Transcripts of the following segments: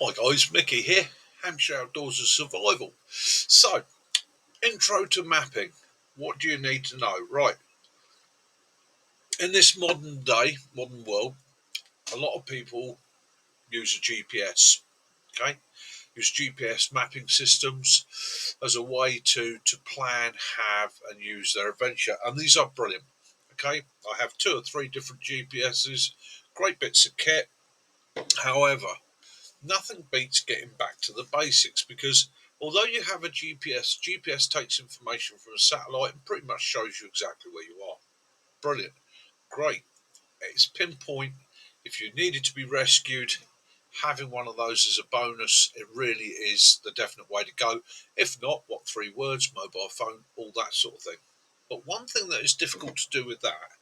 Hi guys, Mickey here, Hampshire Outdoors and Survival. So, intro to mapping. What do you need to know? Right, in this modern world, a lot of people use a GPS. Okay, use GPS mapping systems as a way to plan, have, and use their adventure, and these are brilliant. Okay, I have two or three different GPSs, great bits of kit. However, nothing beats getting back to the basics because although you have a GPS takes information from a satellite and pretty much shows you exactly where you are. Brilliant. Great. It's pinpoint. If you needed to be rescued, having one of those as a bonus, it really is the definite way to go. If not, what three words, mobile phone, all that sort of thing. But one thing that is difficult to do with that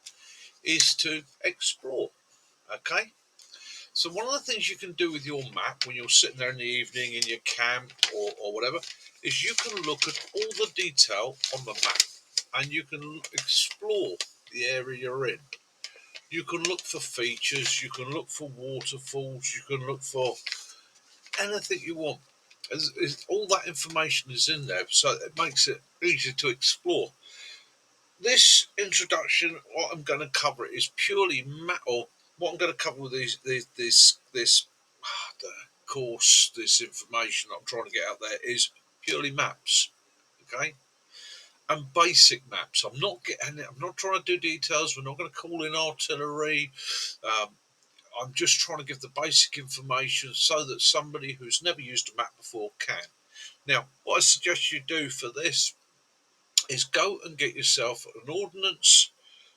is to explore. Okay? So one of the things you can do with your map when you're sitting there in the evening in your camp or whatever is you can look at all the detail on the map and you can explore the area you're in. You can look for features, you can look for waterfalls, you can look for anything you want. All that information is in there, so it makes it easy to explore. This introduction, what I'm going to cover is purely map, or what I'm going to cover with this the course, this information I'm trying to get out there is purely maps. Okay, and basic maps. I'm not trying to do details. We're not going to call in artillery. Um, I'm just trying to give the basic information so that somebody who's never used a map before can. Now, what I suggest you do for this is go and get yourself an ordnance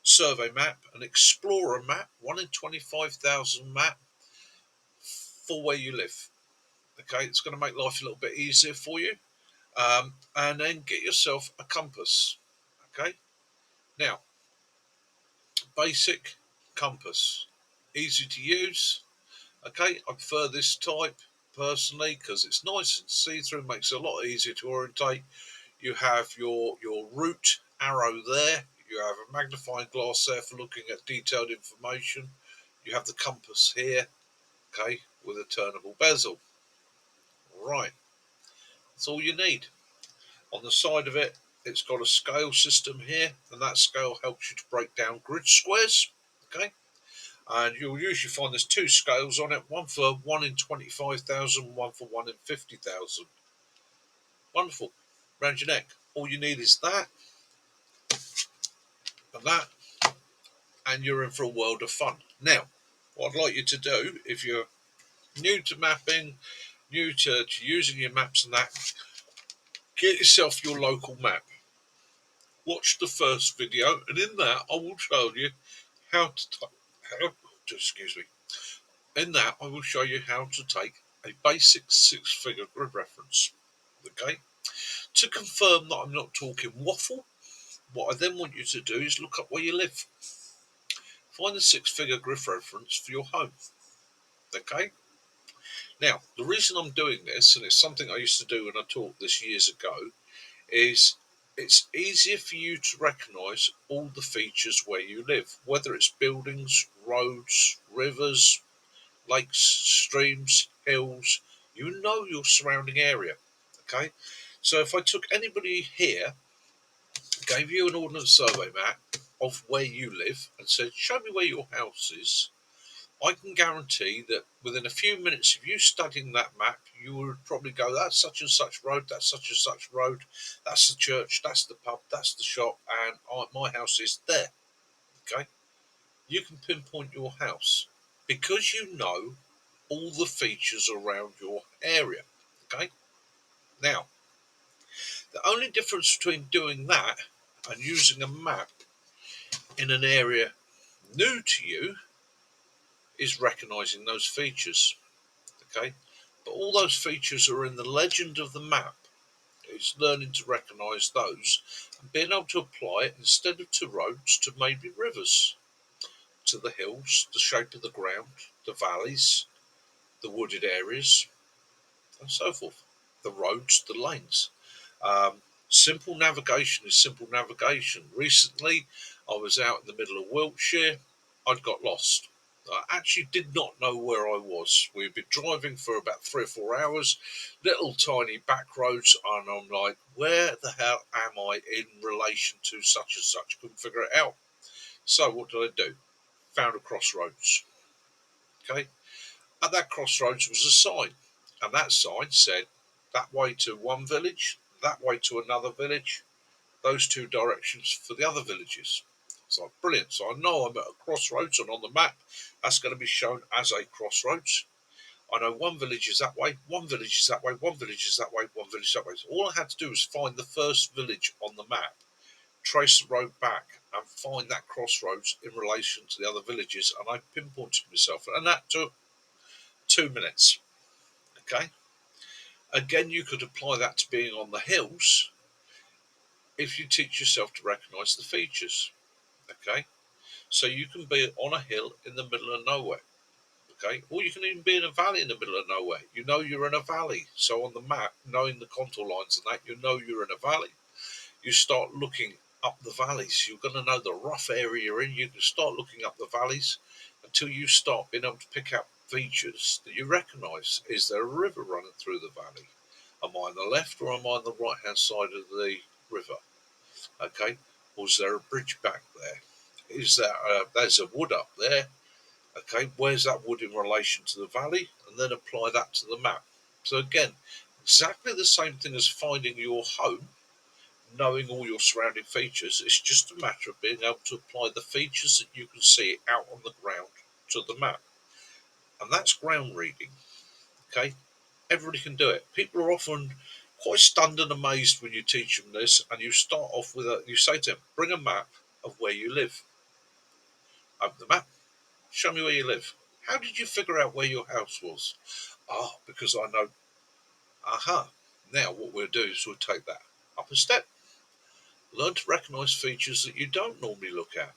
survey map, an explorer map, 1 in 25,000 map for where you live. Okay, it's going to make life a little bit easier for you. And then get yourself a compass. Okay, now, basic compass, easy to use. Okay, I prefer this type personally because it's nice and see through, makes it a lot easier to orientate. You have your route arrow there. You have a magnifying glass there for looking at detailed information. You have the compass here, okay, with a turnable bezel. Right, that's all you need. On the side of it, it's got a scale system here, and that scale helps you to break down grid squares, okay? And you'll usually find there's two scales on it, one for 1 in 25,000, one for 1 in 50,000. Wonderful. Round your neck. All you need is that and that, and you're in for a world of fun. Now, what I'd like you to do, if you're new to mapping, new to using your maps and that, get yourself your local map. Watch the first video, and in that, I will show you how to how, excuse me. In that, I will show you how to take a basic six-figure grid reference. Okay. To confirm that I'm not talking waffle, what I then want you to do is look up where you live. Find the six-figure grid reference for your home. Okay. Now, the reason I'm doing this, and it's something I used to do when I taught this years ago, is it's easier for you to recognise all the features where you live, whether it's buildings, roads, rivers, lakes, streams, hills. You know your surrounding area. Okay, so if I took anybody here, gave you an ordnance survey map of where you live, and said, "Show me where your house is," I can guarantee that within a few minutes of you studying that map, you would probably go, "That's such and such road, that's such and such road, that's the church, that's the pub, that's the shop, and my house is there." Okay? You can pinpoint your house because you know all the features around your area. Okay? Now, the only difference between doing that and using a map in an area new to you is recognizing those features. Okay? But all those features are in the legend of the map. It's learning to recognise those and being able to apply it instead of to roads to maybe rivers, to the hills, the shape of the ground, the valleys, the wooded areas, and so forth. The roads, the lanes. Simple navigation is simple navigation. Recently, I was out in the middle of Wiltshire. I'd got lost. I actually did not know where I was. We'd been driving for about 3 or 4 hours, little tiny back roads, and I'm like, where the hell am I in relation to such and such? Couldn't figure it out. So what did I do? Found a crossroads. Okay. At that crossroads was a sign, and that sign said that way to one village, that way to another village, those two directions for the other villages. So brilliant. So I know I'm at a crossroads, and on the map, that's going to be shown as a crossroads. I know one village is that way, one village is that way, one village is that way, one village is that way. So all I had to do was find the first village on the map, trace the road back, and find that crossroads in relation to the other villages, and I pinpointed myself, and that took 2 minutes. Okay. Again, you could apply that to being on the hills if you teach yourself to recognize the features. Okay. So you can be on a hill in the middle of nowhere. Okay. Or you can even be in a valley in the middle of nowhere. You know you're in a valley. So on the map, knowing the contour lines and that, you know you're in a valley. You start looking up the valleys. You're going to know the rough area you're in. You can start looking up the valleys until you start being able to pick up features that you recognize. Is there a river running through the valley? Am I on the left or am I on the right hand side of the river? Okay. Or is there a bridge back there? Is there there's a wood up there? Okay, where's that wood in relation to the valley? And then apply that to the map. So again, exactly the same thing as finding your home, knowing all your surrounding features. It's just a matter of being able to apply the features that you can see out on the ground to the map. And that's ground reading. Okay, everybody can do it. People are often quite stunned and amazed when you teach them this, and you start off with you say to them, bring a map of where you live. Open the map, show me where you live. How did you figure out where your house was? Ah, because I know. Aha. Now what we'll do is we'll take that up a step. Learn to recognise features that you don't normally look at.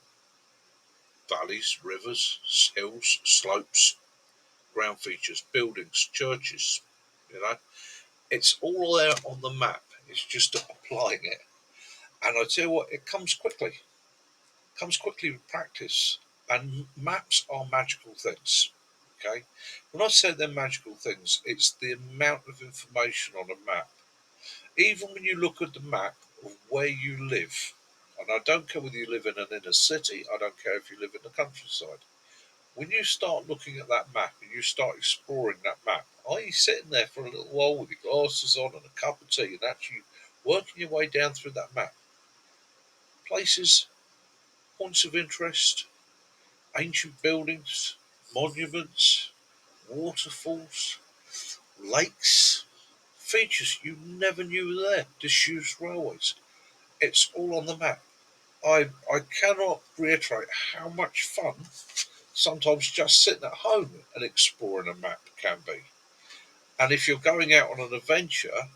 Valleys, rivers, hills, slopes, ground features, buildings, churches. You know, it's all there on the map. It's just applying it. And I tell you what, it comes quickly. It comes quickly with practice. And maps are magical things. Okay? When I say they're magical things, it's the amount of information on a map. Even when you look at the map of where you live, and I don't care whether you live in an inner city, I don't care if you live in the countryside. When you start looking at that map and you start exploring that map, are you sitting there for a little while with your glasses on and a cup of tea and actually working your way down through that map? Places, points of interest, ancient buildings, monuments, waterfalls, lakes, features you never knew were there, disused railways. It's all on the map. I cannot reiterate how much fun sometimes just sitting at home and exploring a map can be. And if you're going out on an adventure,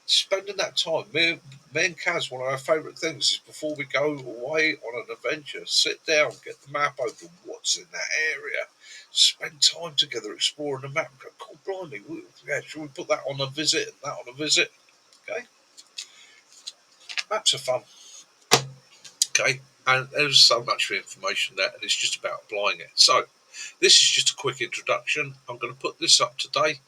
spending that time, me and Kaz, one of our favourite things is before we go away on an adventure, sit down, get the map open, what's in that area, spend time together exploring the map. Go, cool, blimey, yeah, should we put that on a visit and that on a visit? Okay, maps are fun. Okay, and there's so much information there, and it's just about applying it. So, this is just a quick introduction. I'm going to put this up today,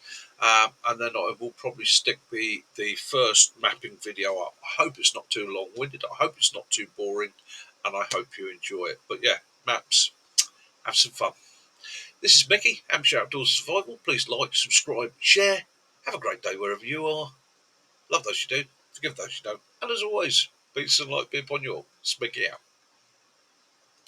and then I will probably stick the first mapping video up. I hope it's not too long-winded. I hope it's not too boring, and I hope you enjoy it. But yeah, maps, have some fun. This is Mickey, Hampshire Outdoors Survival. Please like, subscribe, share. Have a great day wherever you are. Love those you do, forgive those you don't, and as always, peace and light be upon you all. It's Mickey out.